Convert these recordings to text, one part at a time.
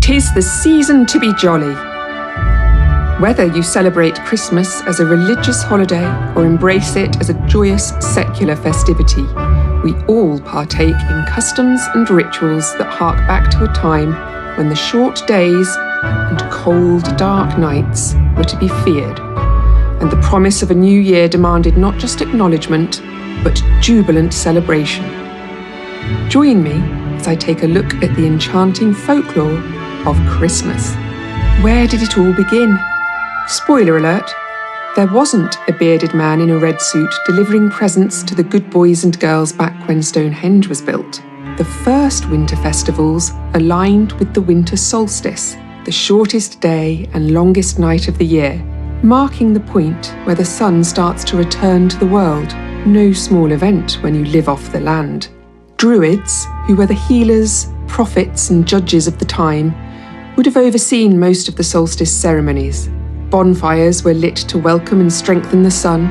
'Tis the season to be jolly. Whether you celebrate Christmas as a religious holiday or embrace it as a joyous secular festivity, we all partake in customs and rituals that hark back to a time when the short days and cold, dark nights were to be feared, and the promise of a new year demanded not just acknowledgement, but jubilant celebration. Join me as I take a look at the enchanting folklore of Christmas. Where did it all begin? Spoiler alert, there wasn't a bearded man in a red suit delivering presents to the good boys and girls back when Stonehenge was built. The first winter festivals aligned with the winter solstice, the shortest day and longest night of the year, marking the point where the sun starts to return to the world. No small event when you live off the land. Druids, who were the healers, prophets and judges of the time, would have overseen most of the solstice ceremonies. Bonfires were lit to welcome and strengthen the sun,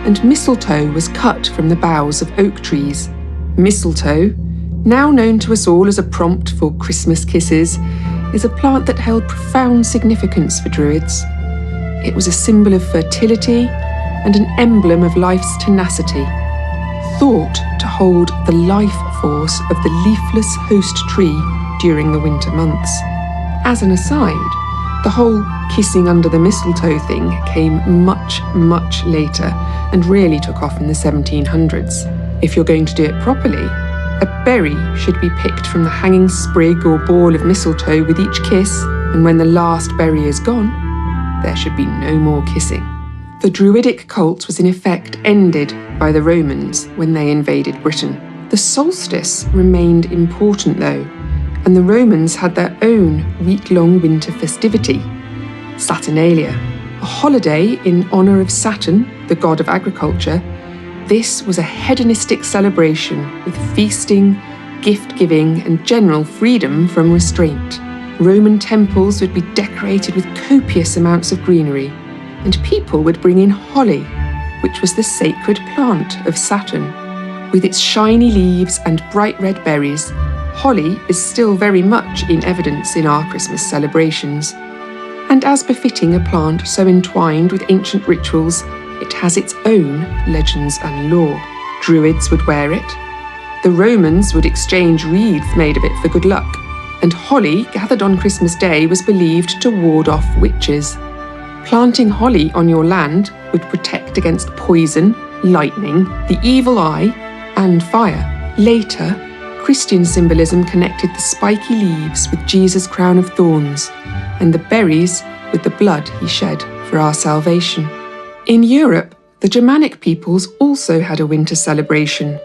and mistletoe was cut from the boughs of oak trees. Mistletoe, now known to us all as a prompt for Christmas kisses, is a plant that held profound significance for Druids. It was a symbol of fertility and an emblem of life's tenacity, thought to hold the life force of the leafless host tree during the winter months. As an aside, the whole kissing under the mistletoe thing came much, much later and really took off in the 1700s. If you're going to do it properly, a berry should be picked from the hanging sprig or ball of mistletoe with each kiss, and when the last berry is gone, there should be no more kissing. The Druidic cult was in effect ended by the Romans when they invaded Britain. The solstice remained important though, and the Romans had their own week-long winter festivity, Saturnalia, a holiday in honour of Saturn, the god of agriculture. This was a hedonistic celebration with feasting, gift-giving and general freedom from restraint. Roman temples would be decorated with copious amounts of greenery, and people would bring in holly, which was the sacred plant of Saturn. With its shiny leaves and bright red berries, holly is still very much in evidence in our Christmas celebrations. And as befitting a plant so entwined with ancient rituals, it has its own legends and lore. Druids would wear it. The Romans would exchange wreaths made of it for good luck. And holly, gathered on Christmas Day, was believed to ward off witches. Planting holly on your land would protect against poison, lightning, the evil eye, and fire. Later, Christian symbolism connected the spiky leaves with Jesus' crown of thorns, and the berries with the blood he shed for our salvation. In Europe, the Germanic peoples also had a winter celebration,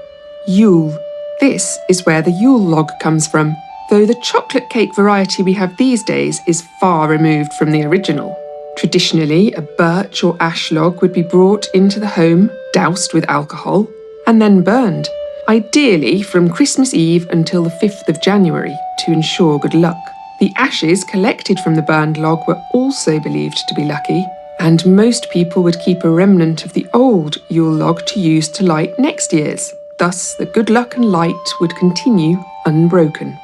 Yule. This is where the Yule log comes from, though the chocolate cake variety we have these days is far removed from the original. Traditionally, a birch or ash log would be brought into the home, doused with alcohol, and then burned, ideally from Christmas Eve until the 5th of January, to ensure good luck. The ashes collected from the burned log were also believed to be lucky, and most people would keep a remnant of the old Yule log to use to light next year's. Thus, the good luck and light would continue unbroken.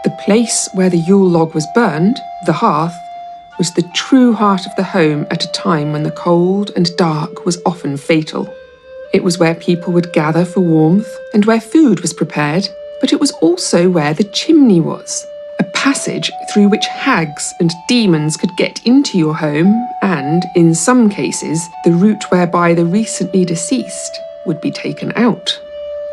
The place where the Yule log was burned, the hearth, was the true heart of the home at a time when the cold and dark was often fatal. It was where people would gather for warmth and where food was prepared, but it was also where the chimney was, a passage through which hags and demons could get into your home and, in some cases, the route whereby the recently deceased would be taken out.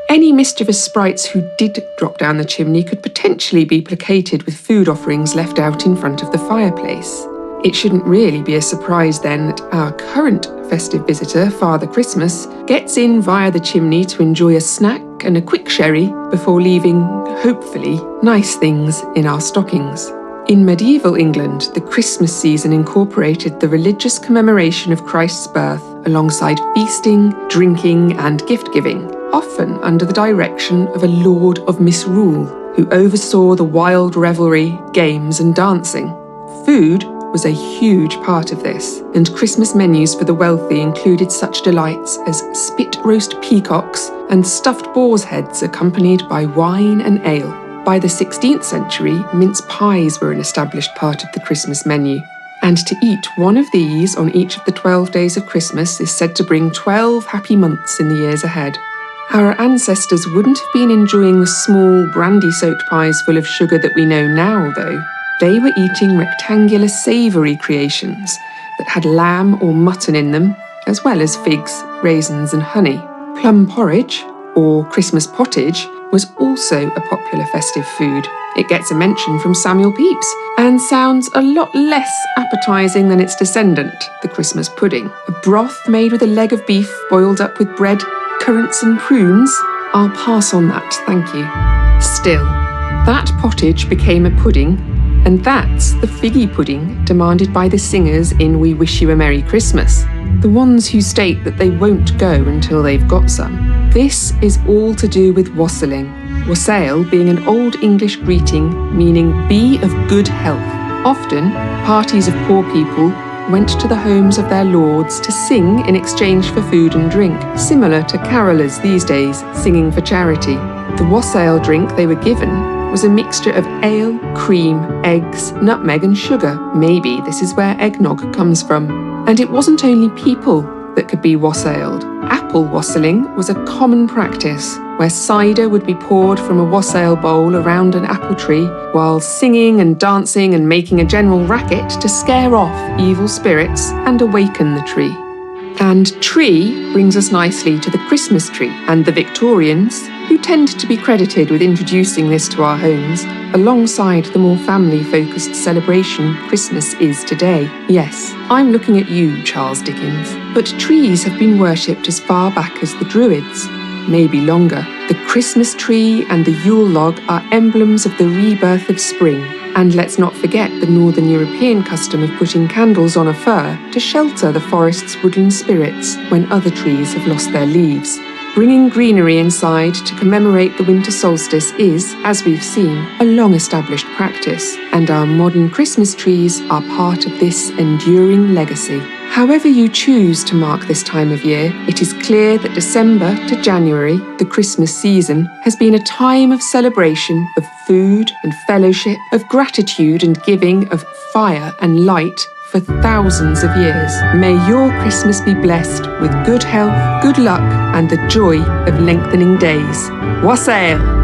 Any mischievous sprites who did drop down the chimney could potentially be placated with food offerings left out in front of the fireplace. It shouldn't really be a surprise then that our current festive visitor, Father Christmas, gets in via the chimney to enjoy a snack and a quick sherry before leaving, hopefully, nice things in our stockings. In medieval England, the Christmas season incorporated the religious commemoration of Christ's birth alongside feasting, drinking and gift-giving, often under the direction of a Lord of Misrule, who oversaw the wild revelry, games and dancing. Food was a huge part of this, and Christmas menus for the wealthy included such delights as spit roast peacocks and stuffed boar's heads accompanied by wine and ale. By the 16th century, mince pies were an established part of the Christmas menu. And to eat one of these on each of the 12 days of Christmas is said to bring 12 happy months in the years ahead. Our ancestors wouldn't have been enjoying the small, brandy-soaked pies full of sugar that we know now, though. They were eating rectangular savoury creations that had lamb or mutton in them, as well as figs, raisins and honey. Plum porridge, or Christmas pottage, was also a popular festive food. It gets a mention from Samuel Pepys and sounds a lot less appetising than its descendant, the Christmas pudding. A broth made with a leg of beef boiled up with bread, currants and prunes. I'll pass on that, thank you. Still, that pottage became a pudding, and that's the figgy pudding demanded by the singers in We Wish You a Merry Christmas, the ones who state that they won't go until they've got some. This is all to do with wassailing. Wassail being an Old English greeting meaning be of good health. Often, parties of poor people went to the homes of their lords to sing in exchange for food and drink, similar to carolers these days singing for charity. The wassail drink they were given was a mixture of ale, cream, eggs, nutmeg and sugar. Maybe this is where eggnog comes from. And it wasn't only people that could be wassailed. Apple-wassailing was a common practice, where cider would be poured from a wassail bowl around an apple tree, while singing and dancing and making a general racket to scare off evil spirits and awaken the tree. And tree brings us nicely to the Christmas tree, and the Victorians, who tend to be credited with introducing this to our homes, alongside the more family-focused celebration Christmas is today. Yes, I'm looking at you, Charles Dickens. But trees have been worshipped as far back as the Druids, maybe longer. The Christmas tree and the Yule log are emblems of the rebirth of spring. And let's not forget the Northern European custom of putting candles on a fir to shelter the forest's woodland spirits when other trees have lost their leaves. Bringing greenery inside to commemorate the winter solstice is, as we've seen, a long-established practice, and our modern Christmas trees are part of this enduring legacy. However you choose to mark this time of year, it is clear that December to January, the Christmas season, has been a time of celebration, of food and fellowship, of gratitude and giving, of fire and light, for thousands of years. May your Christmas be blessed with good health, good luck, and the joy of lengthening days. Wassail!